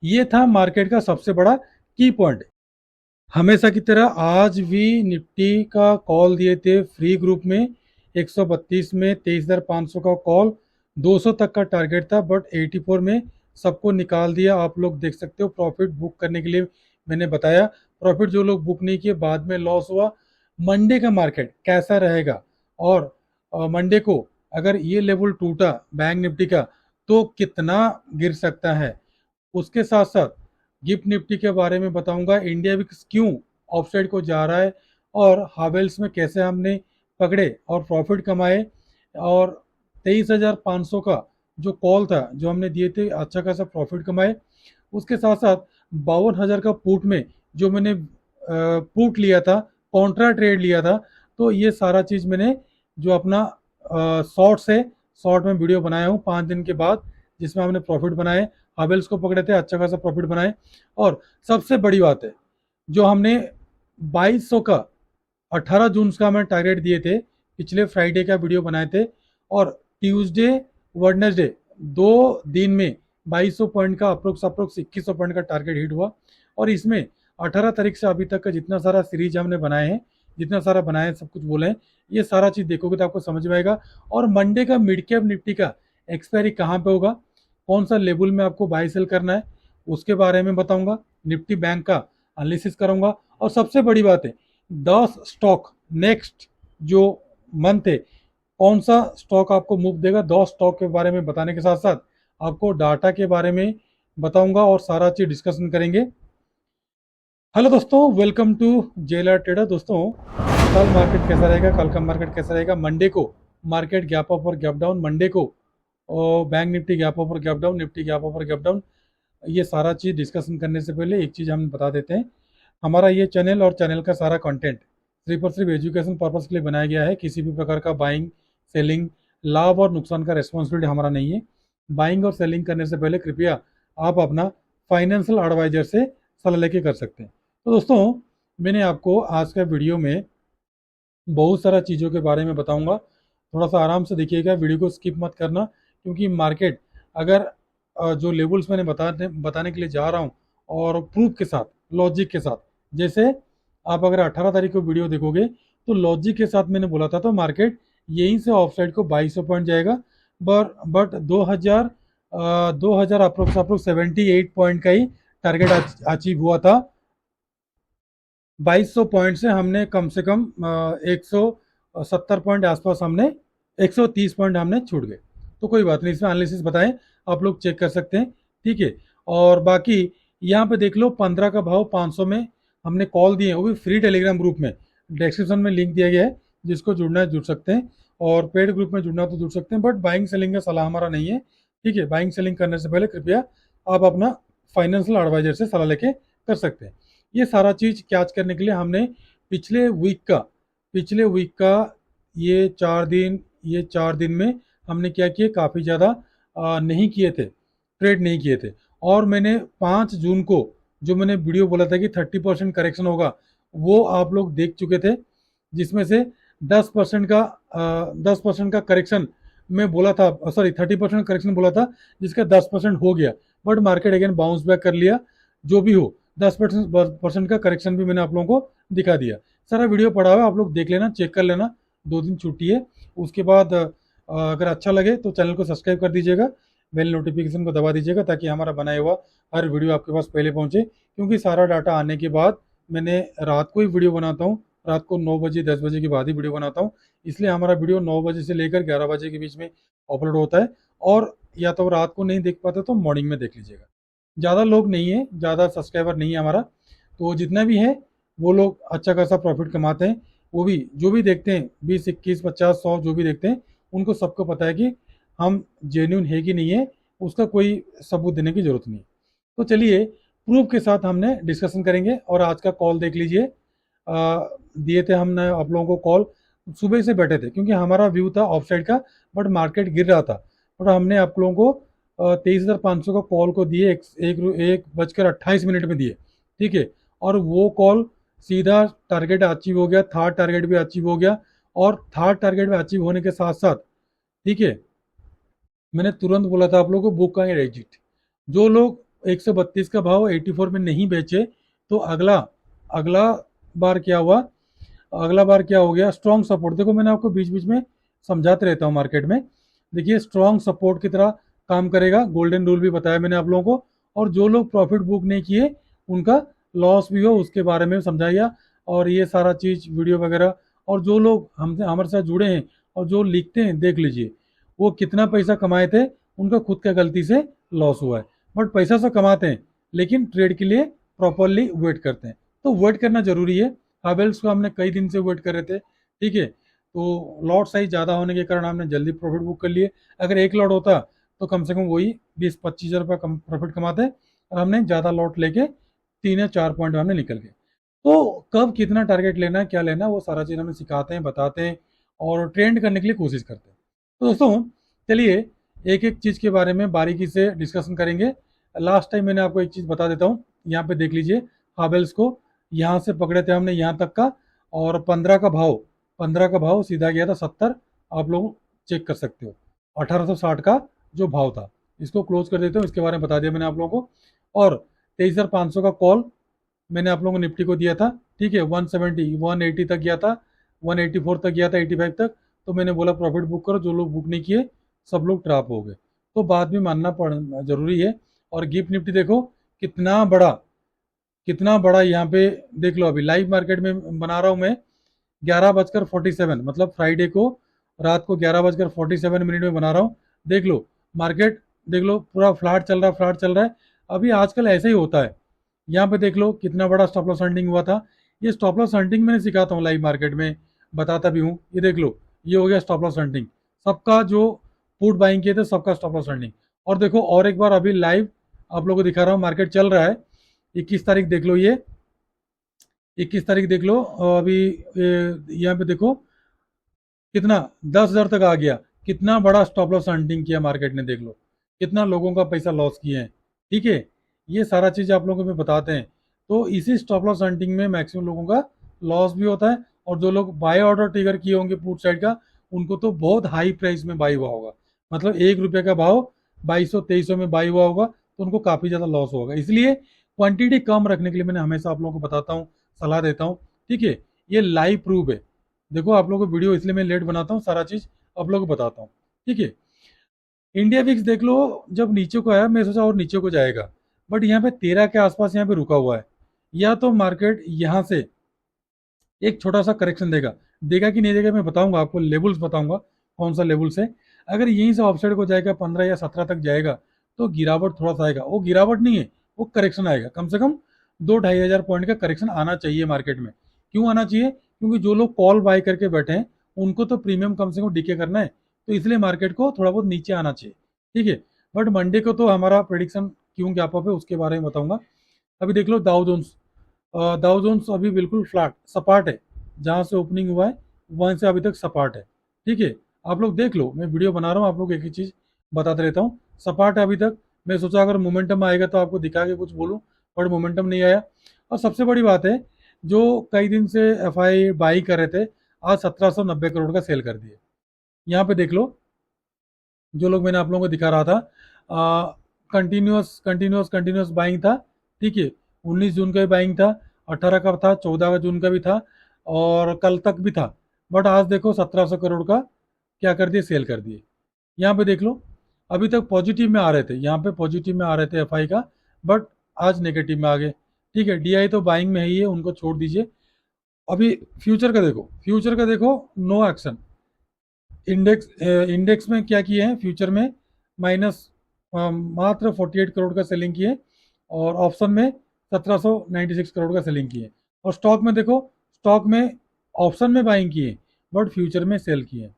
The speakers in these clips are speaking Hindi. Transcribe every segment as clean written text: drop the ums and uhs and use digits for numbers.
ये था मार्केट का सबसे बड़ा की पॉइंट। हमेशा की तरह आज भी निफ्टी का कॉल दिए थे फ्री ग्रुप में 132 में 23,500 का कॉल, 200 तक का टारगेट था, बट 84 में सबको निकाल दिया। आप लोग देख सकते हो प्रॉफिट बुक करने के लिए मैंने बताया। प्रॉफिट जो लोग बुक नहीं किए बाद में लॉस हुआ। मंडे का मार्केट कैसा रहेगा और मंडे को अगर ये लेवल टूटा बैंक निफ्टी का तो कितना गिर सकता है, उसके साथ साथ गिफ्ट निफ्टी के बारे में बताऊंगा। इंडिया विक्स क्यों ऑफसाइड को जा रहा है और हावेल्स में कैसे हमने पकड़े और प्रॉफिट कमाए, और 23,500 का जो कॉल था जो हमने दिए थे अच्छा खासा प्रॉफिट कमाए। उसके साथ साथ 52,000 का पुट में जो मैंने पुट लिया था, कॉन्ट्रा ट्रेड लिया था, तो ये सारा चीज़ मैंने जो अपना शॉर्ट से शॉर्ट में वीडियो बनाया हूँ 5 दिन के बाद, जिसमें हमने प्रॉफिट बनाए, हावेल्स को पकड़े थे, अच्छा खासा प्रॉफिट बनाए। और सबसे बड़ी बात है जो हमने 2200 का 18 जून का हमें टारगेट दिए थे, पिछले फ्राइडे का वीडियो बनाए थे, और ट्यूसडे वेडनेसडे 2 दिन में 2200 पॉइंट का अप्रोक्स अप्रोक्स 2100 पॉइंट का टारगेट हिट हुआ। और इसमें 18 तारीख से अभी तक का जितना सारा सीरीज हमने बनाए हैं, जितना सारा बनाए हैं, सब कुछ बोले हैं, ये सारा चीज़ देखोगे तो आपको समझ में आएगा। और मंडे का मिड कैप निफ्टी का एक्सपायरी कहाँ पे होगा, कौन सा लेवल में आपको बाय सेल करना है, उसके बारे में बताऊंगा। निफ्टी बैंक का एनालिसिस करूंगा। और सबसे बड़ी बात है 10 स्टॉक नेक्स्ट जो मंथ है कौन सा स्टॉक आपको मूव देगा, 10 स्टॉक के बारे में बताने के साथ साथ आपको डाटा के बारे में बताऊंगा और सारा चीज डिस्कशन करेंगे। हेलो दोस्तों, वेलकम टू जेलर ट्रेडर। दोस्तों, कल मार्केट कैसा रहेगा, कल का मार्केट कैसा रहेगा? मंडे को मार्केट गैप अप और गैप डाउन, मंडे को और बैंक निफ्टी गैप अप और gap down, Nifty gap up और गैप डाउन। ये सारा चीज़ डिस्कशन करने से पहले एक चीज़ हम बता देते हैं। हमारा ये चैनल और चैनल का सारा कंटेंट सिर्फ और सिर्फ एजुकेशन पर्पस के लिए बनाया गया है। किसी भी प्रकार का बाइंग सेलिंग, लाभ और नुकसान का रिस्पॉन्सिबिलिटी हमारा नहीं है। बाइंग और सेलिंग करने से पहले कृपया आप अपना फाइनेंशियल एडवाइजर से सलाह लेके कर सकते हैं। तो दोस्तों, मैंने आपको आज का वीडियो में बहुत सारा चीज़ों के बारे में बताऊंगा। थोड़ा सा आराम से देखिएगा, वीडियो को स्किप मत करना, क्योंकि मार्केट अगर जो लेवल्स मैंने बताने बताने के लिए जा रहा हूँ और प्रूफ के साथ, लॉजिक के साथ, जैसे आप अगर 18 तारीख को वीडियो देखोगे तो लॉजिक के साथ मैंने बोला था तो मार्केट यहीं से ऑफ साइड को 2200 पॉइंट जाएगा। बट 2000 अप्रोक्स अप्रोक्स 78 पॉइंट का ही टारगेट अचीव हुआ था। 2200 पॉइंट से हमने कम से कम 170 पॉइंट आसपास हमने 130 पॉइंट हमने छूट गए। तो कोई बात नहीं, इसमें एनालिसिस बताएं, आप लोग चेक कर सकते हैं, ठीक है। और बाकी यहाँ पे देख लो 15 का भाव 500 में हमने कॉल दिए, वो भी फ्री टेलीग्राम ग्रुप में। डिस्क्रिप्शन में लिंक दिया गया है, जिसको जुड़ना है जुड़ सकते हैं, और पेड ग्रुप में जुड़ना तो जुड़ सकते हैं, बट बाइंग सेलिंग का सलाह हमारा नहीं है, ठीक है। बाइंग सेलिंग करने से पहले कृपया आप अपना फाइनेंशियल एडवाइजर से सलाह लेके कर सकते हैं। ये सारा चीज़ कैच करने के लिए हमने पिछले वीक का पिछले वीक का ये 4 दिन में हमने क्या किए, काफ़ी ज़्यादा नहीं किए थे, ट्रेड नहीं किए थे। और मैंने 5 जून को जो मैंने वीडियो बोला था कि 30% करेक्शन होगा, वो आप लोग देख चुके थे, जिसमें से 10% का करेक्शन मैं बोला था, सॉरी 30% करेक्शन बोला था, जिसका 10% हो गया। But market again bounce back कर लिया। जो भी हो, 10% का करेक्शन भी मैंने आप लोगों को दिखा दिया। सारा वीडियो पड़ा हुआ है, आप लोग देख लेना, चेक कर लेना। 2 दिन छुट्टी है। उसके बाद अगर अच्छा लगे तो चैनल को सब्सक्राइब कर दीजिएगा, बेल नोटिफिकेशन को दबा दीजिएगा, ताकि हमारा बनाया हुआ हर वीडियो आपके पास पहले पहुंचे। क्योंकि सारा डाटा आने के बाद मैंने रात को ही वीडियो बनाता हूँ, रात को 9 बजे 10 बजे के बाद ही वीडियो बनाता हूँ। इसलिए हमारा वीडियो 9 बजे से लेकर 11 बजे के बीच में अपलोड होता है। और या तो रात को नहीं देख पाते तो मॉर्निंग में देख लीजिएगा। ज़्यादा लोग नहीं है, ज़्यादा सब्सक्राइबर नहीं है हमारा, तो जितना भी है वो लोग अच्छा खासा प्रॉफिट कमाते हैं। वो भी जो भी देखते हैं 20 21 50 100 जो भी देखते हैं, उनको सबको पता है कि हम जेन्यून है कि नहीं है, उसका कोई सबूत देने की जरूरत नहीं है। तो चलिए प्रूफ के साथ हमने डिस्कशन करेंगे। और आज का कॉल देख लीजिए, दिए थे हमने आप लोगों को कॉल, सुबह से बैठे थे क्योंकि हमारा व्यू था ऑफ साइड का, बट मार्केट गिर रहा था। और हमने आप लोगों को 23,500 का कॉल को दिए, 1 बजकर 28 मिनट में दिए, ठीक है। और वो कॉल सीधा टारगेट अचीव हो गया, थर्ड टारगेट भी अचीव हो गया। और थर्ड टारगेट में अचीव होने के साथ साथ, ठीक है, मैंने तुरंत बोला था आप लोगों को बुक का एग्जिट। जो लोग 132 का भाव 84 में नहीं बेचे तो अगला अगला बार क्या हुआ, अगला बार क्या हो गया, स्ट्रॉन्ग सपोर्ट। देखो मैंने आपको बीच बीच में समझाते रहता हूँ मार्केट में। देखिए स्ट्रॉन्ग सपोर्ट की तरह काम करेगा, गोल्डन रूल भी बताया मैंने आप लोगों को। और जो लोग प्रॉफिट बुक नहीं किए उनका लॉस भी हो उसके बारे में समझाइए। और ये सारा चीज़ वीडियो वगैरह, और जो लोग हमसे हमारे साथ जुड़े हैं और जो लिखते हैं देख लीजिए वो कितना पैसा कमाए थे, उनका खुद का गलती से लॉस हुआ है। बट पैसा तो कमाते हैं लेकिन ट्रेड के लिए प्रॉपरली वेट करते हैं, तो वेट करना जरूरी है। हावेल्स को हमने कई दिन से वेट कर रहे थे, ठीक है, तो लॉट साइज ज़्यादा होने के कारण हमने जल्दी प्रॉफिट बुक कर लिए। अगर एक लॉट होता तो कम से कम वही 20-25 रुपये कम प्रॉफिट कमाते, और हमने ज़्यादा लॉट लेके 3 या 4 पॉइंट में हमने निकल गए। तो कब कितना टारगेट लेना है क्या लेना है वो सारा चीज़ हमें सिखाते हैं, बताते हैं और ट्रेंड करने के लिए कोशिश करते हैं। तो दोस्तों चलिए एक एक चीज़ के बारे में बारीकी से डिस्कशन करेंगे। लास्ट टाइम मैंने आपको एक चीज़ बता देता हूँ, यहाँ पे देख लीजिए हावेल्स को यहाँ से पकड़े थे हमने यहाँ तक का, और 15 का भाव सीधा गया था 70। आप लोग चेक कर सकते हो 1860 का जो भाव था। इसको क्लोज कर देते हो, इसके बारे में बता दिया मैंने आप लोगों को। और 23,500 का कॉल मैंने आप लोगों को निफ्टी को दिया था, ठीक है, 170 180 तक गया था, 184 तक गया था, 85 तक। तो मैंने बोला प्रॉफिट बुक करो, जो लोग बुक नहीं किए सब लोग ट्रैप हो गए। तो बात भी मानना पड़ जरूरी है। और गिफ्ट निफ्टी देखो कितना बड़ा, कितना बड़ा यहाँ पे देख लो। अभी लाइव मार्केट में बना रहा हूँ मैं 11:47, मतलब फ्राइडे को रात को 11:47 में बना रहा हूँ। देख लो मार्केट, देख लो पूरा फ्लैट चल रहा है, फ्लैट चल रहा है। अभी आजकल ऐसे ही होता है। यहाँ पे देख लो कितना बड़ा स्टॉप लॉस हंटिंग हुआ था। ये स्टॉप लॉस हंटिंग मैंने सिखाता हूँ लाइव मार्केट में, बताता भी हूँ। ये देख लो ये हो गया स्टॉप लॉस हंटिंग, सबका जो पुट बाइंग किए थे सबका स्टॉप लॉस हंटिंग। और देखो और एक बार अभी लाइव आप लोगों को दिखा रहा हूँ, मार्केट चल रहा है 21 तारीख देख लो, ये 21 तारीख देख लो। अभी यहाँ पे देखो कितना 10,000 तक आ गया। कितना बड़ा स्टॉप लॉस हंटिंग किया मार्केट ने, देख लो कितना लोगों का पैसा लॉस किए हैं, ठीक है। ये सारा चीज़ आप लोगों को मैं बताते हैं। तो इसी स्टॉप लॉस हंटिंग में मैक्सिमम लोगों का लॉस भी होता है। और जो लोग बाय ऑर्डर ट्रिगर किए होंगे पुट साइड का, उनको तो बहुत हाई प्राइस में बाई हुआ होगा, मतलब 1 रुपये का भाव 2200-2300 में बाई हुआ होगा, तो उनको काफ़ी ज़्यादा लॉस होगा। इसलिए क्वांटिटी कम रखने के लिए मैंने हमेशा आप लोगों को बताता हूँ, सलाह देता हूँ, ठीक है। ये लाइव प्रूफ है। देखो आप लोगों को वीडियो इसलिए मैं लेट बनाता हूँ, सारा चीज़ आप लोगों को बताता हूँ, ठीक है। इंडिया विक्स देख लो जब नीचे को आया मैं सोचा और नीचे को जाएगा, बट यहाँ पे 13 के आसपास यहाँ पे रुका हुआ है। या तो मार्केट यहाँ से एक छोटा सा करेक्शन देगा, देगा कि नहीं देगा मैं बताऊंगा आपको, लेवल्स बताऊंगा कौन सा लेवल से। अगर यहीं से ऑफसाइड को जाएगा 15 या 17 तक जाएगा तो गिरावट थोड़ा सा आएगा। वो गिरावट नहीं है, वो करेक्शन आएगा, कम से कम 2-2.5 हज़ार पॉइंट का करेक्शन आना चाहिए मार्केट में। क्यों आना चाहिए? क्योंकि जो लोग कॉल बाय करके बैठे हैं उनको तो प्रीमियम कम से कम डीके करना है, तो इसलिए मार्केट को थोड़ा बहुत नीचे आना चाहिए, ठीक है। बट मंडे को तो हमारा प्रेडिक्शन क्यों गैप अप है उसके बारे में बताऊंगा। अभी देख लो दाउ जोन्स, दाउ जोन्स अभी बिल्कुल फ्लैट सपाट है, जहाँ से ओपनिंग हुआ है वहीं से अभी तक सपाट है, ठीक है। आप लोग देख लो, मैं वीडियो बना रहा हूँ, आप लोग एक ही चीज़ बताते रहता हूँ, सपाट है अभी तक। मैं सोचा अगर मोमेंटम आएगा तो आपको दिखा के कुछ बोलूँ, बट मोमेंटम नहीं आया। और सबसे बड़ी बात है, जो कई दिन से एफ आई बाई कर रहे थे, आज 1790 करोड़ का सेल कर दिए। यहाँ पे देख लो जो लोग मैंने आप लोगों को दिखा रहा था, कंटिन्यूस कंटिन्यूस कंटिन्यूस बाइंग था, ठीक है। 19 जून का भी बाइंग था, 18 का था, 14 जून का भी था, और कल तक भी था। बट आज देखो 1700 करोड़ का क्या कर दिए, सेल कर दिए। यहाँ पे देख लो अभी तक पॉजिटिव में आ रहे थे, यहाँ पे पॉजिटिव में आ रहे थे एफआई का, बट आज नेगेटिव में आ गए, ठीक है। डीआई तो बाइंग में ही है, उनको छोड़ दीजिए। अभी फ्यूचर का देखो, फ्यूचर का देखो, नो एक्शन। इंडेक्स इंडेक्स में क्या किए हैं, फ्यूचर में माइनस मात्र 48 करोड़ का सेलिंग किए, और ऑप्शन में 1796 करोड़ का सेलिंग किए। और स्टॉक में देखो, स्टॉक में ऑप्शन में बाइंग किए बट फ्यूचर में सेल किए।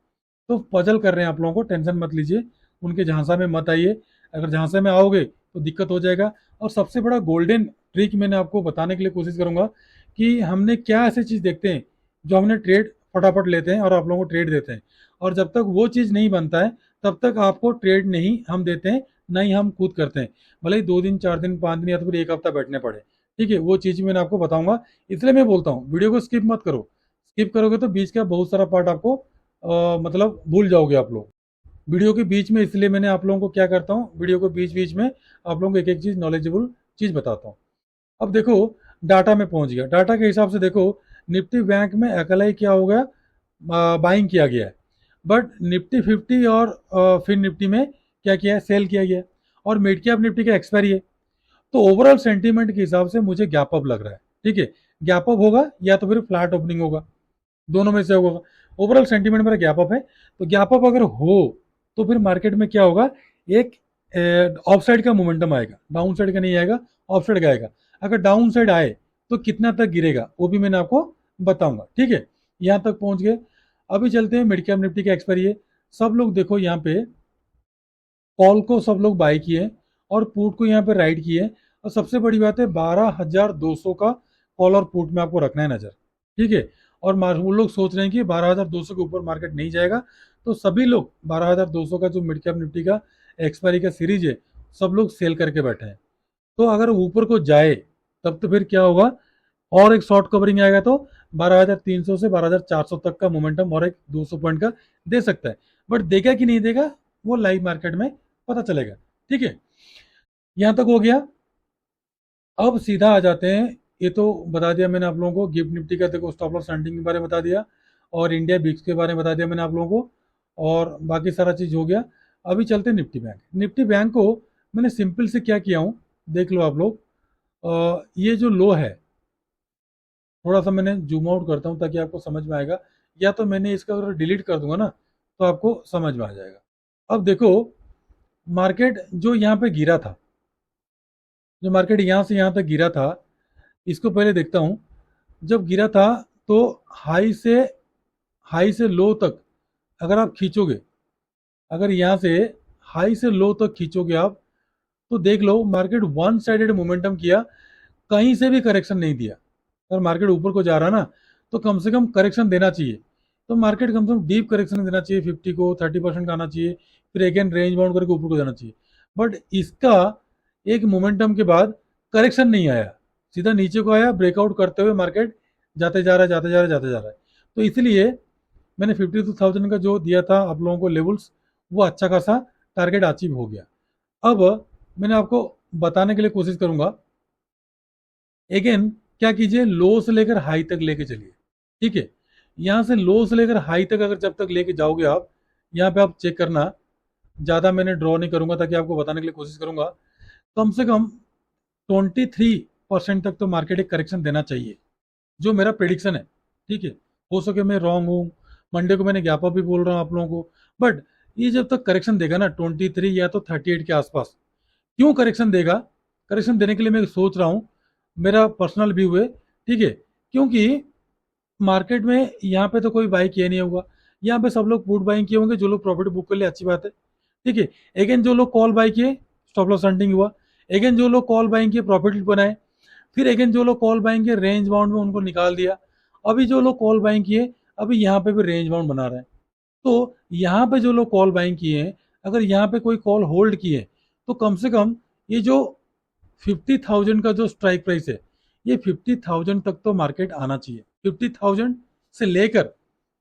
तो पजल कर रहे हैं आप लोगों को, टेंशन मत लीजिए, उनके झांसा में मत आइए। अगर झांसे में आओगे तो दिक्कत हो जाएगा। और सबसे बड़ा गोल्डन ट्रिक मैंने आपको बताने के लिए कोशिश करूंगा कि हमने क्या ऐसी चीज़ देखते हैं जो हमने ट्रेड फटाफट लेते हैं और आप लोगों को ट्रेड देते हैं, और जब तक वो चीज़ नहीं बनता है तब तक आपको ट्रेड नहीं हम देते हैं, नहीं हम खुद करते हैं। भले ही 2 दिन 4 दिन 5 दिन या तो फिर एक हफ्ता बैठने पड़े, ठीक है, वो चीज़ मैंने आपको बताऊंगा। इसलिए मैं बोलता हूँ वीडियो को स्किप मत करो, स्किप करोगे तो बीच का बहुत सारा पार्ट आपको मतलब भूल जाओगे आप लोग। वीडियो के बीच में इसलिए मैंने आप लोगों को क्या करता हूँ, वीडियो के बीच बीच में आप लोगों को एक एक चीज़, नॉलेजेबल चीज़ बताता हूँ। अब देखो, डाटा में पहुंच गया। डाटा के हिसाब से देखो, निफ्टी बैंक में अकेला ही क्या हो गया, बाइंग किया गया है। बट निफ्टी 50 और फिर निफ्टी में क्या किया है, सेल किया गया है। और मिड कैप निफ्टी का एक्सपायरी है। तो ओवरऑल सेंटीमेंट के हिसाब से मुझे गैप अप लग रहा है। ठीक है, गैप अप होगा या तो फिर फ्लैट ओपनिंग होगा, दोनों में से होगा। ओवरऑल सेंटीमेंट मेरा गैप अप है। तो गैप अप अगर हो तो फिर मार्केट में क्या होगा, एक ऑफ साइड का मोमेंटम आएगा, डाउन साइड का नहीं आएगा, ऑफ साइड का आएगा। अगर डाउन साइड आए तो कितना तक गिरेगा वो भी मैंने आपको बताऊंगा। ठीक है, यहां तक पहुंच गए। अभी चलते हैं मिड कैप निफ्टी के एक्सपायरी है। सब लोग देखो यहाँ पे कॉल को सब लोग बाय किए और पुट को यहाँ पे राइट किए। और सबसे बड़ी बात है, 12,200 का कॉल और पुट में आपको रखना है नजर। ठीक है, और वो लोग सोच रहे हैं कि 12,200 के ऊपर मार्केट नहीं जाएगा। तो सभी लोग 12,200 का जो मिड कैप निफ्टी का एक्सपायरी का सीरीज है, सब लोग सेल करके बैठे हैं। तो अगर ऊपर को जाए तब तो फिर क्या होगा, और एक शॉर्ट कवरिंग आएगा तो 12,300 से 12,400 तक का मोमेंटम और एक 200 पॉइंट का दे सकता है। बट देगा कि नहीं देगा वो लाइव मार्केट में पता चलेगा। ठीक है, यहां तक हो गया। अब सीधा आ जाते हैं, ये तो बता दिया मैंने आप लोगों को, गिफ्ट निफ्टी का देखो स्टॉप लॉस स्टैंडिंग के बारे में बता दिया, और इंडिया बिक्स के बारे में बता दिया मैंने आप लोगों को, और बाकी सारा चीज़ हो गया। अभी चलते हैं निफ्टी बैंक। निफ्टी बैंक को मैंने सिंपल से क्या किया हूँ, देख लो आप लोग। ये जो लो है, थोड़ा सा मैंने जूम आउट करता हूँ ताकि आपको समझ में आएगा, या तो मैंने इसका अगर डिलीट कर दूंगा ना तो आपको समझ में आ जाएगा। अब देखो, मार्केट जो यहाँ पे गिरा था, जो मार्केट यहाँ से यहाँ तक गिरा था, इसको पहले देखता हूँ। जब गिरा था तो हाई से हाई से लो तक अगर आप खींचोगे, अगर यहाँ से हाई से लो तक खींचोगे आप, तो देख लो मार्केट वन साइडेड मोमेंटम किया, कहीं से भी करेक्शन नहीं दिया। अगर मार्केट ऊपर को जा रहा ना तो कम से कम करेक्शन देना चाहिए। तो मार्केट कम से कम डीप करेक्शन देना चाहिए, 50 को 30% का आना चाहिए, फिर अगेन रेंज बाउंड करके ऊपर को जाना चाहिए। बट इसका एक मोमेंटम के बाद करेक्शन नहीं आया, सीधा नीचे को आया, ब्रेकआउट करते हुए मार्केट जाते जा रहा है, जाते जा रहा है, जाते जा रहा है। तो इसलिए मैंने 52,000 का जो दिया था आप लोगों को लेवल्स, वो अच्छा खासा टारगेट अचीव हो गया। अब मैंने आपको बताने के लिए कोशिश करूंगा, अगेन क्या कीजिए, लो से लेकर हाई तक लेके चलिए। ठीक है, यहाँ से लो से लेकर हाई तक अगर जब तक लेके जाओगे आप, यहाँ पे आप चेक करना, ज़्यादा मैंने ड्रॉ नहीं करूंगा ताकि आपको बताने के लिए कोशिश करूंगा। कम से कम 23% तक तो मार्केट एक करेक्शन देना चाहिए, जो मेरा प्रिडिक्शन है। ठीक है, हो सके मैं रॉन्ग हूँ, मंडे को मैंने गैप अप भी बोल रहा हूँ आप लोगों को। बट ये जब तक करेक्शन देगा ना 23 या तो 38 के आसपास, क्यों करेक्शन देगा, करेक्शन देने के लिए मैं सोच रहा हूँ, मेरा पर्सनल व्यू है। ठीक है, क्योंकि मार्केट में यहाँ पे तो कोई बाई किया नहीं होगा, यहाँ पे सब लोग पुट बाइंग किए होंगे, जो लोग प्रॉफिट बुक कर लिए अच्छी बात है। ठीक है, अगेन जो लोग कॉल बाई किए स्टॉप लॉस हंटिंग हुआ, अगेन जो लोग कॉल बाइंग किए प्रॉफिट बनाए, फिर अगेन जो लोग कॉल बाइंग किए रेंज बाउंड में उनको निकाल दिया। अभी जो लोग कॉल बाइंग किए अभी यहाँ पे भी रेंज बाउंड बना रहे हैं। तो यहाँ पे जो लोग कॉल बाइंग किए हैं, अगर यहाँ पे कोई कॉल होल्ड किए तो कम से कम ये जो 50,000 का जो स्ट्राइक प्राइस है, ये 50,000 तक तो मार्केट आना चाहिए। 50,000 से लेकर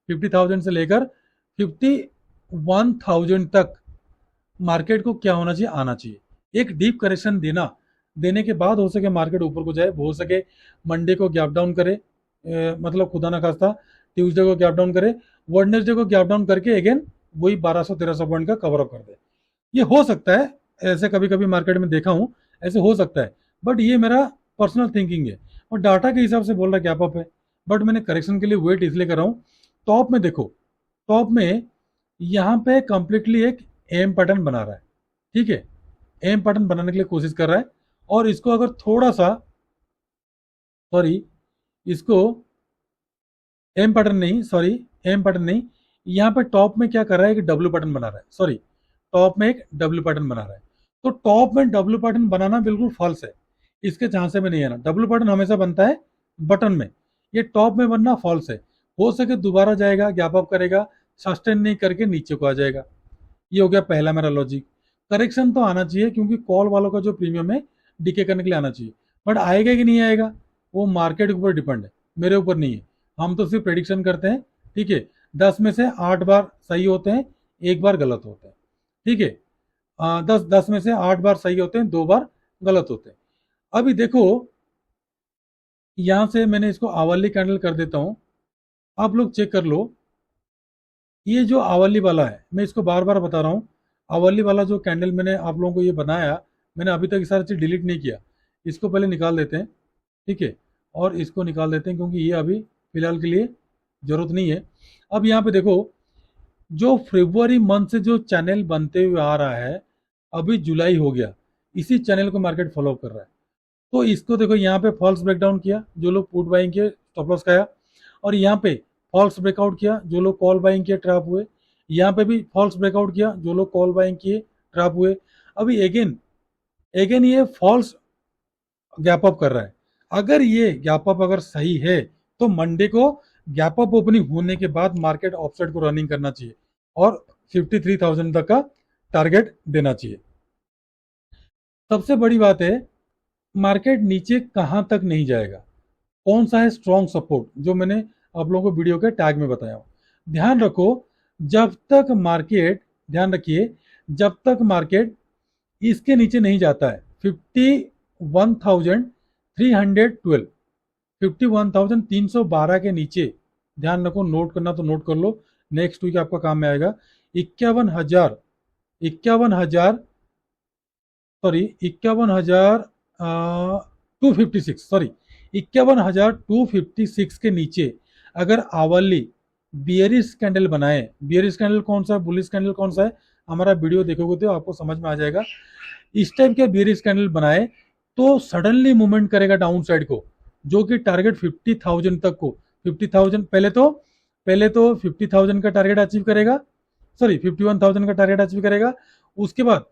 50,000 से लेकर 51,000 तक मार्केट को क्या होना चाहिए, आना चाहिए। एक डीप करेक्शन देने के बाद हो सके मार्केट ऊपर को जाए, हो सके मंडे को गैप डाउन करे, मतलब खुदा ना खास्ता ट्यूसडे को गैप डाउन करे, वेडनेसडे को गैप डाउन करके अगेन वही 1200-1300 पॉइंट का कवर अप कर दे। ये हो सकता है, ऐसे कभी कभी मार्केट में देखा हूं, ऐसे हो सकता है। बट ये मेरा पर्सनल थिंकिंग है, और डाटा के हिसाब से बोल रहा गैप अप है। बट मैंने करेक्शन के लिए वेट इसलिए कर रहा हूँ। टॉप में देखो, टॉप में यहाँ पे कंप्लीटली एक एम पैटर्न बना रहा है। ठीक है, एम पैटर्न बनाने के लिए कोशिश कर रहा है, और इसको अगर थोड़ा सा, सॉरी, इसको एम पैटर्न नहीं, सॉरी, एम पैटर्न नहीं, यहाँ पे टॉप में क्या कर रहा है, एक डब्ल्यू पैटर्न बना रहा है। सॉरी, टॉप में एक डब्ल्यू पैटर्न बना रहा है। तो टॉप में डब्ल्यू पैटर्न बनाना बिल्कुल फॉल्स है, इसके झांसे में नहीं आना। डब्ल्यू पैटर्न हमेशा बनता है बटन में, ये टॉप में बनना फॉल्स है। हो सके दोबारा जाएगा, गैप अप करेगा, सस्टेन नहीं करके नीचे को आ जाएगा। ये हो गया पहला मेरा लॉजिक। करेक्शन तो आना चाहिए क्योंकि कॉल वालों का जो प्रीमियम है डीके करने के लिए आना चाहिए। बट आएगा कि नहीं आएगा वो मार्केट के ऊपर डिपेंड है, मेरे ऊपर नहीं है। हम तो सिर्फ प्रेडिक्शन करते हैं। ठीक है, 10 में से 8 बार सही होते हैं, एक बार गलत होते हैं। ठीक है। 10 में से 8 बार सही होते हैं, 2 बार गलत होते हैं। अभी देखो, यहां से मैंने इसको आवरली कैंडल कर देता हूं। आप लोग चेक कर लो, ये जो आवरली वाला है, मैं इसको बार बार बता रहा हूँ, आवरली वाला जो कैंडल मैंने आप लोगों को ये बनाया, मैंने अभी तक ये सारी चीज डिलीट नहीं किया। इसको पहले निकाल देते हैं, ठीक है, और इसको निकाल देते हैं क्योंकि ये अभी फिलहाल के लिए जरूरत नहीं है। अब यहाँ पे देखो, जो फरवरी मंथ से जो चैनल बनते हुए आ रहा है, अभी जुलाई हो गया, इसी चैनल को मार्केट फॉलो कर रहा है। तो इसको देखो, यहाँ पे फॉल्स ब्रेकडाउन किया, जो लोग पुट बाइंग किए स्टॉप लॉस खाया, और यहाँ पे फॉल्स ब्रेकआउट किया, जो लोग कॉल बाइंग किए ट्रैप हुए। यहाँ पे भी फॉल्स ब्रेकआउट किया, जो लोग कॉल बाइंग किए ट्रैप हुए। अभी अगेन अगेन ये फॉल्स गैप अप कर रहा है। अगर ये गैप अप अगर सही है, तो मंडे को गैप अप ओपनिंग होने के बाद मार्केट ऑफसेट को रनिंग करना चाहिए और 53,000 तक का टारगेट देना चाहिए। सबसे बड़ी बात है, मार्केट नीचे कहां तक नहीं जाएगा, कौन सा है स्ट्रॉन्ग सपोर्ट, जो मैंने आप लोगों को वीडियो के टैग में बताया हूं। ध्यान रखो, जब तक मार्केट, ध्यान रखिए, जब तक मार्केट इसके नीचे नहीं जाता है 51,312, 51,312 के नीचे, ध्यान रखो, नोट करना तो नोट कर लो, नेक्स्ट वीक आपका काम में आएगा। 51,000, 51,000, सॉरी 51,256, सॉरी 51,256 के नीचे अगर आवरली बियरिश कैंडल बनाए, बियरिश कैंडल कौन सा है, बुलिश कैंडल कौन सा है, हमारा वीडियो देखोगे तो आपको समझ में आ जाएगा। इस टाइप के बियरिश कैंडल बनाए तो सडनली मूवमेंट करेगा डाउन साइड को, जो कि टारगेट 50,000 तक को, 50,000 पहले तो 50,000 का टारगेट अचीव करेगा, सॉरी 51,000 का टारगेट अचीव करेगा, उसके बाद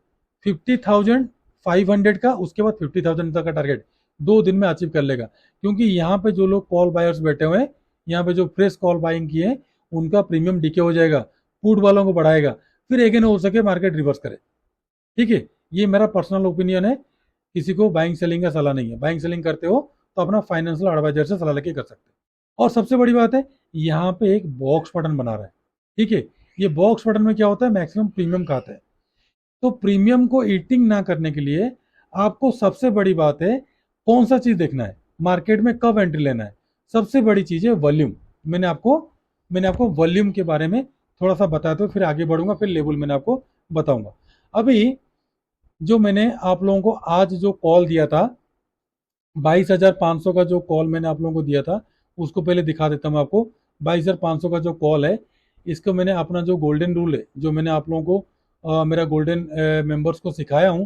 50,500 का, उसके बाद 50,000 तक का टारगेट 2 दिन में अचीव कर लेगा। क्योंकि यहाँ पे जो लोग कॉल बायर्स बैठे हुए हैं, यहाँ पे जो फ्रेश कॉल बाइंग किए हैं, उनका प्रीमियम डीके हो जाएगा, पुट वालों को बढ़ाएगा, फिर अगेन हो सके मार्केट रिवर्स करे। ठीक है, ये मेरा पर्सनल ओपिनियन है, किसी को बाइंग सेलिंग का सलाह नहीं है। बाइंग सेलिंग करते हो तो अपना फाइनेंशियल एडवाइजर से सलाह लेके कर सकते हो। और सबसे बड़ी बात है, यहाँ पे एक बॉक्स बटन बना रहा है, ठीक है, ये बॉक्स बटन में क्या होता है, मैक्सिमम प्रीमियम खाता है। तो प्रीमियम को ईटिंग ना करने के लिए आपको सबसे बड़ी बात है, कौन सा चीज देखना है, मार्केट में कब एंट्री लेना है। सबसे बड़ी चीज है वॉल्यूम। मैंने आपको वॉल्यूम के बारे में थोड़ा सा बताया, तो फिर आगे बढ़ूंगा, फिर लेवल मैंने आपको बताऊंगा। अभी जो मैंने आप लोगों को आज जो कॉल दिया था, 22,500 का जो कॉल मैंने आप लोगों को दिया था, उसको पहले दिखा देता हूँ आपको। 22,500 का जो कॉल है, इसको मैंने अपना जो गोल्डन रूल है, जो मैंने आप लोगों को मेरा गोल्डन मेंबर्स को सिखाया हूँ,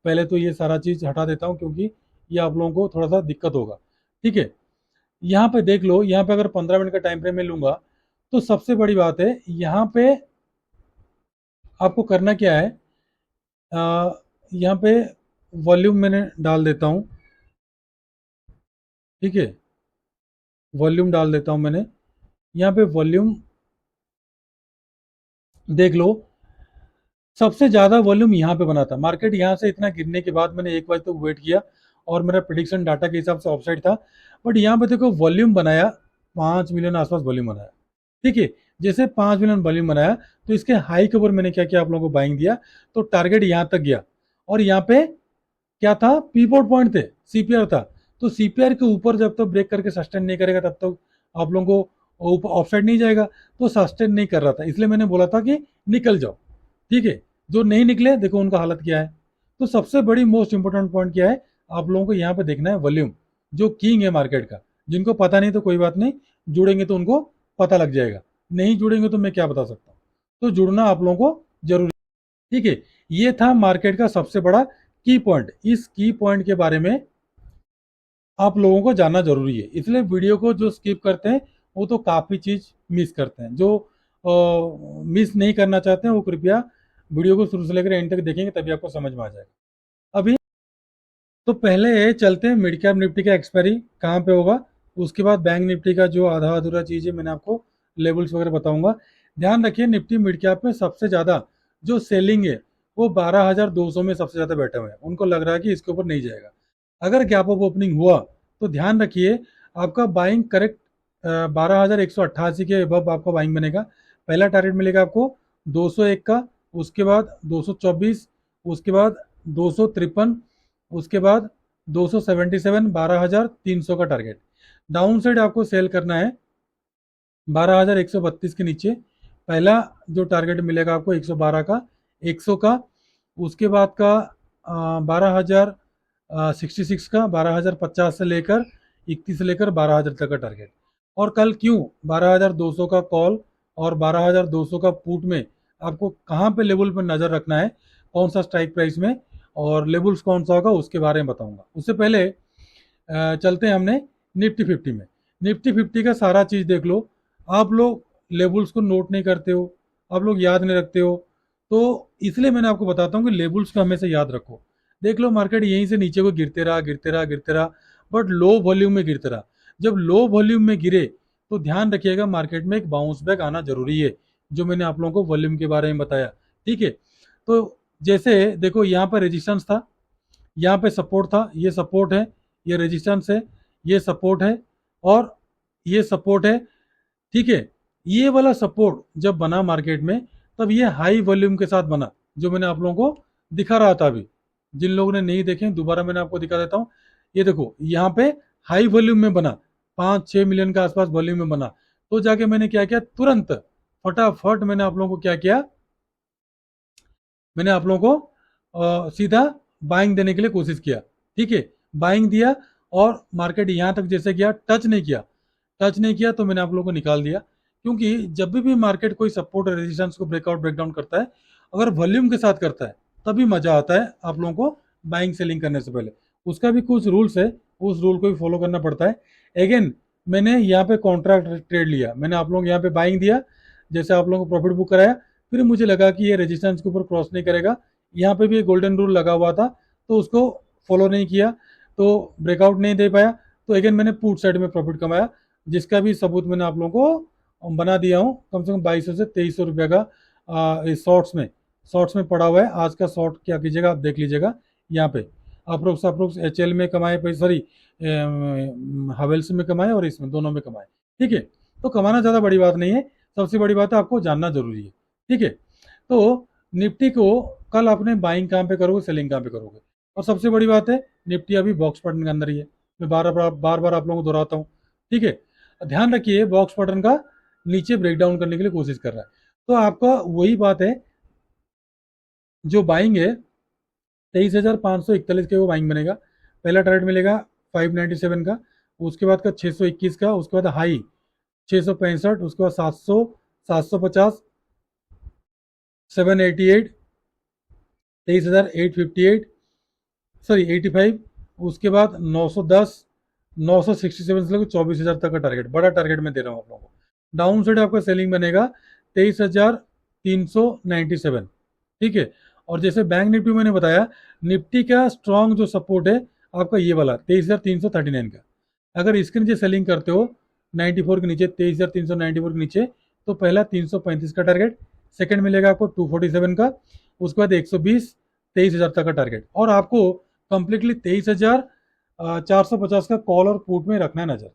पहले तो ये सारा चीज़ हटा देता हूँ क्योंकि ये आप लोगों को थोड़ा सा दिक्कत होगा। ठीक है, यहाँ पे देख लो, यहाँ पे अगर 15 मिनट का टाइम फ्रेम में लूंगा, तो सबसे बड़ी बात है, यहाँ पे आपको करना क्या है, यहाँ पे वॉल्यूम मैंने डाल देता हूँ, ठीक है, वॉल्यूम डाल देता हूँ मैंने, यहाँ पे वॉल्यूम देख लो, सबसे ज्यादा वॉल्यूम यहाँ पे बना था। मार्केट यहाँ से इतना गिरने के बाद मैंने 1 बजे तक वेट किया और मेरा प्रिडिक्शन डाटा के हिसाब से ऑफसाइड था, बट यहाँ पे देखो वॉल्यूम बनाया, 5 मिलियन आसपास वॉल्यूम बनाया। ठीक है, जैसे 5 मिलियन वॉल्यूम बनाया, तो इसके हाई के ऊपर मैंने क्या किया, आप लोगों को बाइंग दिया, तो टारगेट यहाँ तक गया, और यहाँ पे क्या था, पीपोर्ट पॉइंट थे, सीपीआर था। तो सीपीआर के ऊपर जब तक ब्रेक करके सस्टेन नहीं करेगा, तब तक आप लोगों को ऊपर ऑफसाइड नहीं जाएगा। तो सस्टेन नहीं कर रहा था, इसलिए मैंने बोला था कि निकल जाओ। ठीक है, जो नहीं निकले देखो उनका हालत क्या है। तो सबसे बड़ी मोस्ट इंपोर्टेंट पॉइंट क्या है, आप लोगों को यहाँ पे देखना है वॉल्यूम, जो किंग है मार्केट का। जिनको पता नहीं तो कोई बात नहीं, जुड़ेंगे तो उनको पता लग जाएगा, नहीं जुड़ेंगे तो मैं क्या बता सकता हूँ। तो जुड़ना आप लोगों को जरूरी। ठीक है, ये था मार्केट का सबसे बड़ा की पॉइंट। इस की पॉइंट के बारे में आप लोगों को जानना जरूरी है, इसलिए वीडियो को जो स्किप करते हैं वो तो काफ़ी चीज़ मिस करते हैं। जो मिस नहीं करना चाहते हैं वो कृपया वीडियो को शुरू से लेकर एंड तक देखेंगे, तभी आपको समझ में आ जाएगा। अभी तो पहले चलते हैं मिड कैप निफ्टी का एक्सपायरी कहाँ पे होगा, उसके बाद बैंक निफ्टी का जो आधा अधूरा चीज़ है मैंने आपको लेवल्स वगैरह बताऊंगा। ध्यान रखिए, निफ्टी मिड कैप में सबसे ज़्यादा जो सेलिंग है, वो 12,200 में सबसे ज़्यादा बैठे हुए हैं। उनको लग रहा है कि इसके ऊपर नहीं जाएगा। अगर गैप अप ओपनिंग हुआ तो ध्यान रखिए, आपका बाइंग करेक्ट 12,188 के अब आपका बाइंग बनेगा। पहला टारगेट मिलेगा आपको 201 का, उसके बाद 224, उसके बाद 253, उसके बाद 277, 12,300 का टारगेट। डाउन साइड आपको सेल करना है 12,132 के नीचे। पहला जो टारगेट मिलेगा आपको 112 का, 100 का, उसके बाद का 12,066 का, 12,050 से लेकर 31 से लेकर 12,000 तक का टारगेट। और कल क्यों 12,200 का कॉल और 12,200 का पुट में आपको कहाँ पे लेवल पर नज़र रखना है, कौन सा स्ट्राइक प्राइस में और लेवल्स कौन सा होगा उसके बारे में बताऊंगा। उससे पहले चलते हैं हमने निफ्टी 50 में। निफ्टी 50 का सारा चीज़ देख लो। आप लोग लेबल्स को नोट नहीं करते हो, आप लोग याद नहीं रखते हो, तो इसलिए मैंने आपको बताता हूँ कि लेबल्स को हमेशा याद रखो। देख लो मार्केट यहीं से नीचे को गिरते रहा गिरते रहा गिरते रहा, बट लो वॉल्यूम में गिरते रहा। जब लो वॉल्यूम में गिरे तो ध्यान रखिएगा मार्केट में एक बाउंस बैक आना जरूरी है, जो मैंने आप लोगों को वॉल्यूम के बारे में बताया। ठीक है, तो जैसे देखो यहाँ पर रेजिस्टेंस था, यहाँ पे सपोर्ट था, ये सपोर्ट है, ये रेजिस्टेंस है, ये सपोर्ट है और ये सपोर्ट है। ठीक है, ये वाला सपोर्ट जब बना मार्केट में तब ये हाई वॉल्यूम के साथ बना, जो मैंने आप लोगों को दिखा रहा था। अभी जिन लोगों ने नहीं देखे दोबारा मैंने आपको दिखा देता हूँ। ये देखो यहाँ पे हाई वॉल्यूम में बना, 5-6 मिलियन के आसपास वॉल्यूम में बना। तो जाके मैंने क्या किया, तुरंत फटाफट मैंने आप लोगों को क्या किया, मैंने आप लोगों को सीधा बाइंग देने के लिए कोशिश किया। ठीक है, बाइंग दिया और मार्केट यहाँ तक जैसे गया टच नहीं किया तो मैंने आप लोगों को निकाल दिया। क्योंकि जब भी मार्केट कोई सपोर्ट और रेजिस्टेंस को ब्रेकआउट ब्रेकडाउन करता है, अगर वॉल्यूम के साथ करता है तभी मजा आता है आप लोगों को बाइंग सेलिंग करने से पहले। उसका भी कुछ रूल्स है, उस रूल को भी फॉलो करना पड़ता है। अगेन मैंने यहाँ पे कॉन्ट्रैक्ट ट्रेड लिया, मैंने आप लोगों को यहाँ पे बाइंग दिया, जैसे आप लोगों को प्रॉफिट बुक कराया, फिर मुझे लगा कि ये रेजिस्टेंस के ऊपर क्रॉस नहीं करेगा। यहाँ पे भी एक गोल्डन रूल लगा हुआ था तो उसको फॉलो नहीं किया, तो ब्रेकआउट नहीं दे पाया, तो अगेन मैंने पुट साइड में प्रॉफिट कमाया, जिसका भी सबूत मैंने आप लोगों को बना दिया हूँ। कम से कम 2200 से 2300 रुपये का शॉर्ट्स में पड़ा हुआ है। आज का शॉर्ट क्या कीजिएगा आप देख लीजिएगा, यहाँ पे अप्रोक्स HL में कमाए पैसे, सॉरी हवेल्स में कमाए और इसमें दोनों में कमाए। ठीक है, तो कमाना ज़्यादा बड़ी बात नहीं है, सबसे बड़ी बात है आपको जानना जरूरी है। ठीक है, तो निफ्टी को कल आपने बाइंग कहाँ पे करोगे, सेलिंग कहाँ पे करोगे। और सबसे बड़ी बात है निफ्टी अभी बॉक्स पैटर्न के अंदर ही है, मैं बार बार आप लोगों को दोहराता हूँ। ठीक है, ध्यान रखिए बॉक्स पैटर्न का नीचे ब्रेक डाउन करने के लिए कोशिश कर रहा है, तो आपका वही बात है, जो बाइंग है 23,541 के वो बाइंग बनेगा। पहला टारगेट मिलेगा 597 का, उसके बाद का 621 का, उसके बाद हाई 665, उसके बाद 700, 750, 788, 23,858, सॉरी 85, उसके बाद 910, 967 से लेकर 24,000 तक का टारगेट, बड़ा टारगेट मैं दे रहा हूँ आप लोगों को। डाउन साइड आपका सेलिंग बनेगा 23,397। ठीक है, और जैसे बैंक निफ्टी मैंने बताया, निफ्टी का स्ट्रॉन्ग जो सपोर्ट है आपका ये वाला 23,339 का। अगर इसके नीचे सेलिंग करते हो 94 के नीचे, 23,394 के नीचे, तो पहला 335 का टारगेट, सेकंड मिलेगा आपको 247 का, उसके बाद 120, 23,000 तक का टारगेट। और आपको कंप्लीटली 23,450 का कॉल और पुट में रखना है नजर।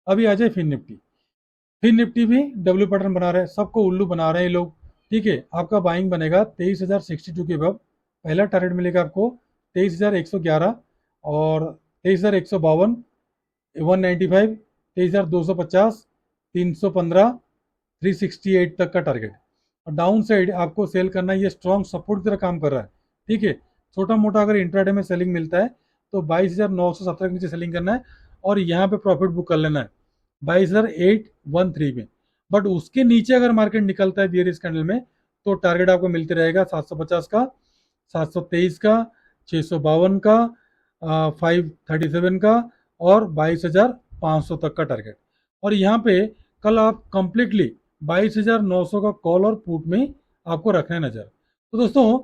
अभी आ जाए फिन निफ्टी। फिन निफ्टी भी डब्ल्यू पैटर्न बना रहे हैं, सबको उल्लू बना रहे हैं ये लोग। ठीक है, आपका बाइंग बनेगा 23,062 के अब। पहला टारगेट मिलेगा आपको 23,111 और 23,152, 195, 23,250, 315, 368 तक का टारगेट। और डाउन साइड आपको सेल करना है, ये स्ट्रॉन्ग सपोर्ट की तरह काम कर रहा है। ठीक है, छोटा मोटा अगर इंट्राडे में सेलिंग मिलता है तो 22,970 के नीचे सेलिंग करना है और यहाँ पे प्रॉफिट बुक कर लेना है 22,813 में। बट उसके नीचे अगर मार्केट निकलता है बियरिश कैंडल में तो टारगेट आपको मिलते रहेगा 750 का, 723 का, 652 का, 537 का और 22,500 तक का टारगेट। और यहाँ पे कल आप कंप्लीटली 22,900 का कॉल और पुट में आपको रखना है नजर। तो दोस्तों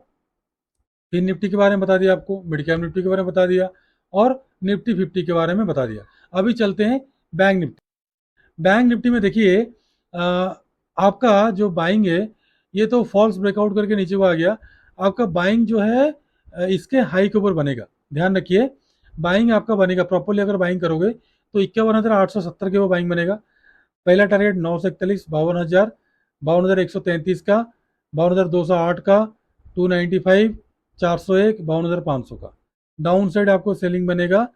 फिन निफ्टी के बारे में बता दिया आपको, मिड कैप निफ्टी के बारे में बता दिया और निफ्टी 50 के बारे में बता दिया। अभी चलते हैं बैंक निफ्टी। बैंक निफ्टी में देखिए आपका जो बाइंग है ये तो फॉल्स ब्रेकआउट करके नीचे को आ गया। आपका बाइंग जो है इसके हाई के ऊपर बनेगा, ध्यान रखिए। बाइंग आपका बनेगा प्रॉपरली, अगर बाइंग करोगे तो 51,870 के वो बाइंग बनेगा। पहला टारगेट 941, 52,133 का, 52,208 का, 295, 401, 52,500 का। डाउन साइड आपको सेलिंग बनेगा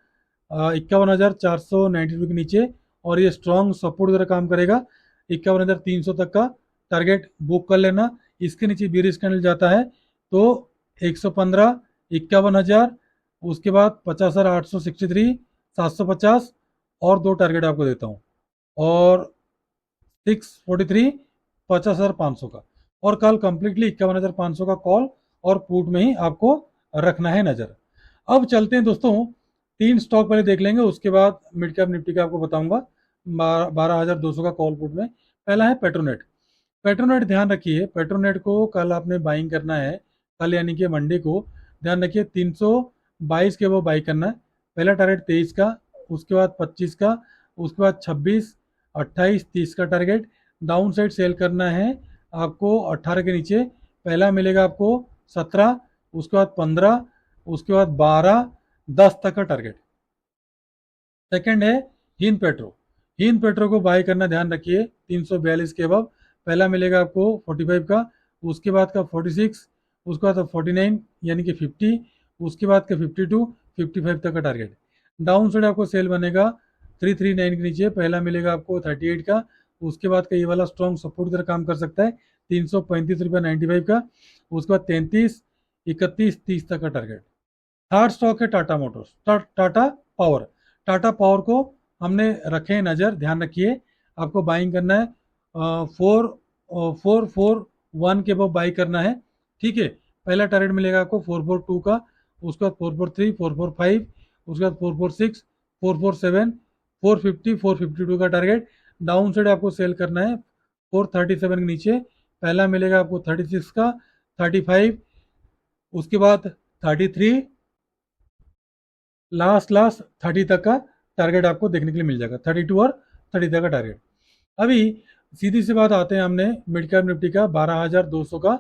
51,492 के नीचे, और ये स्ट्रॉन्ग सपोर्ट की तरह काम करेगा 51,300 तक का टारगेट बुक कर लेना। इसके नीचे बीरिश कैंडल जाता है तो 115, 51,000, उसके बाद 50,863, 750, और दो टारगेट आपको देता हूँ, और 643, 50,500 का। और कल कंप्लीटली 51,500 का कॉल और पुट में ही आपको रखना है नजर। अब चलते हैं दोस्तों, तीन स्टॉक पहले देख लेंगे, उसके बाद मिड कैप निफ्टी का आपको बताऊंगा 12,200 का कॉल पुट में। पहला है पेट्रोनेट। पेट्रोनेट ध्यान रखिए, पेट्रोनेट को कल आपने बाइंग करना है, कल यानी कि मंडे को। ध्यान रखिए 322 के वो बाई करना है। पहला टारगेट 23 का, उसके बाद 25 का, उसके बाद 26, 28, 30 का टारगेट। डाउन साइड सेल करना है आपको 18 के नीचे। पहला मिलेगा आपको 17, उसके बाद 15, उसके बाद 12, 10 तक का टारगेट। सेकंड है हिंद पेट्रो। हिंद पेट्रो को बाय करना, ध्यान रखिए 342 के अब। पहला मिलेगा आपको 45 का, उसके बाद का 46, उसके बाद 49 यानी कि 50, उसके बाद का 52, 55 तक का टारगेट। डाउन साइड आपको सेल बनेगा 339 के नीचे। पहला मिलेगा आपको 38 का, उसके बाद का ये वाला स्ट्रॉन्ग सपोर्ट की तरह काम कर सकता है 335 रुपये 95 का, उसके बाद 33, 31, 30 तक का टारगेट। थर्ड स्टॉक है Tata Motors, Tata power. Tata power को हमने रखे हैं नज़र, ध्यान रखिए आपको बाइंग करना है 441 के अब बाई करना है। ठीक है, पहला टारगेट मिलेगा आपको 442 का, उसके बाद 443, 445, उसके बाद 446, 447, 450, 452 का टारगेट। डाउन साइड आपको सेल करना है 437 के नीचे। पहला मिलेगा आपको 36 का, 35, उसके बाद 33, लास्ट 30 तक का टारगेट आपको देखने के लिए मिल जाएगा, 32 और 30 तक का टारगेट। अभी सीधी सी बात आते हैं हमने मिड कैप निफ्टी का 12,200 का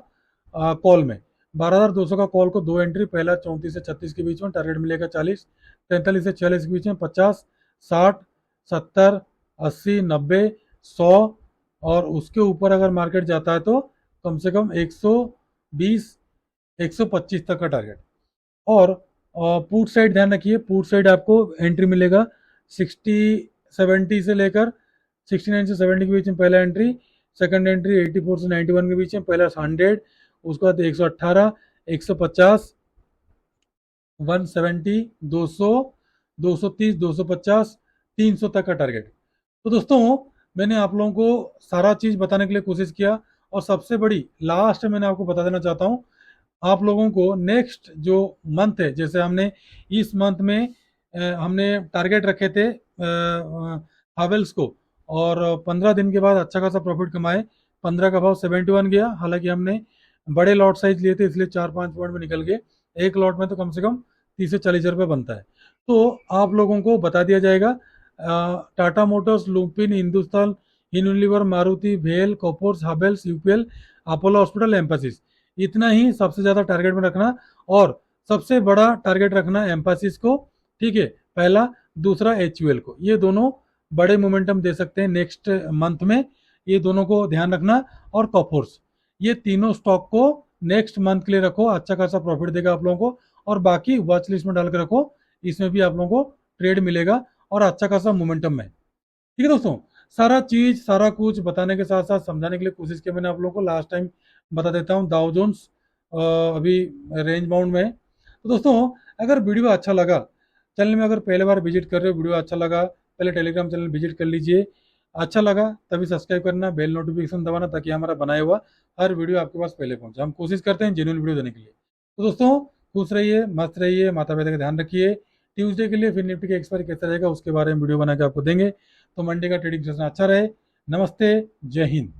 कॉल में। 12,200 का कॉल को दो एंट्री, पहला 34 से 36 के बीच में टारगेट मिलेगा 40, 43 से 46 के बीच में 50, 60, 70, 80, 90, 100, और उसके ऊपर अगर मार्केट जाता है तो कम से कम 120, 125 तक का टारगेट। और पुट साइड ध्यान रखिए, पुट साइड आपको एंट्री मिलेगा 60-70 से लेकर 69 से 70 के बीच में पहला एंट्री। सेकंड एंट्री 84 से 91 के बीच में, पहला 100, उसके बाद 118, 150, 170, 200, 230, 250, 300 तक का टारगेट। तो दोस्तों मैंने आप लोगों को सारा चीज़ बताने के लिए कोशिश किया, और सबसे बड़ी लास्ट मैंने आपको बता देना चाहता हूँ, आप लोगों को नेक्स्ट जो मंथ है, जैसे हमने इस मंथ में हमने टारगेट रखे थे हावेल्स को, और 15 दिन के बाद अच्छा खासा प्रॉफिट कमाए। 15 का भाव 71 गया, हालांकि हमने बड़े लॉट साइज लिए थे इसलिए 4-5 पॉइंट में निकल गए। एक लॉट में तो कम से कम 30 से 40 रुपये बनता है। तो आप लोगों को बता दिया जाएगा Tata Motors, Lupin, Hindustan Unilever, Maruti, भेल, कॉपोर्स, Havells, UPL, Apollo hospital, Mphasis, इतना ही सबसे ज्यादा टारगेट में रखना, और सबसे बड़ा टारगेट रखना एम्फासिस को। ठीक है, पहला, दूसरा एचयूएल को, ये दोनों बड़े मोमेंटम दे सकते हैं नेक्स्ट मंथ में, ये दोनों को ध्यान रखना। और कॉपोर्स, ये तीनों स्टॉक को नेक्स्ट मंथ के लिए रखो, अच्छा खासा प्रॉफिट देगा आप लोगों को। और बाकी वॉच लिस्ट में डालकर रखो, इसमें भी आप लोगों को ट्रेड मिलेगा और अच्छा खासा मोमेंटम है। ठीक है दोस्तों, सारा चीज सारा कुछ बताने के साथ साथ समझाने के लिए कोशिश की मैंने आप लोगों को। लास्ट टाइम बता देता हूँ, डाउ जोन्स अभी रेंज बाउंड में है। तो दोस्तों अगर वीडियो अच्छा लगा, चैनल में अगर पहले बार विजिट कर रहे हो, वीडियो अच्छा लगा, पहले टेलीग्राम चैनल विजिट कर लीजिए। अच्छा लगा तभी सब्सक्राइब करना, बेल नोटिफिकेशन दबाना, ताकि हमारा बनाया हुआ हर वीडियो आपके पास पहले पहुंचे। हम कोशिश करते हैं जेन्युइन वीडियो देने के लिए। तो दोस्तों खुश रहिए, मस्त रहिए, माता पिता का ध्यान रखिए। ट्यूसडे के लिए फिर निफ्टी का एक्सपायरी कैसा रहेगा उसके बारे में वीडियो बना के आपको देंगे। तो मंडे का ट्रेडिंग सेशन अच्छा रहे। नमस्ते, जय हिंद।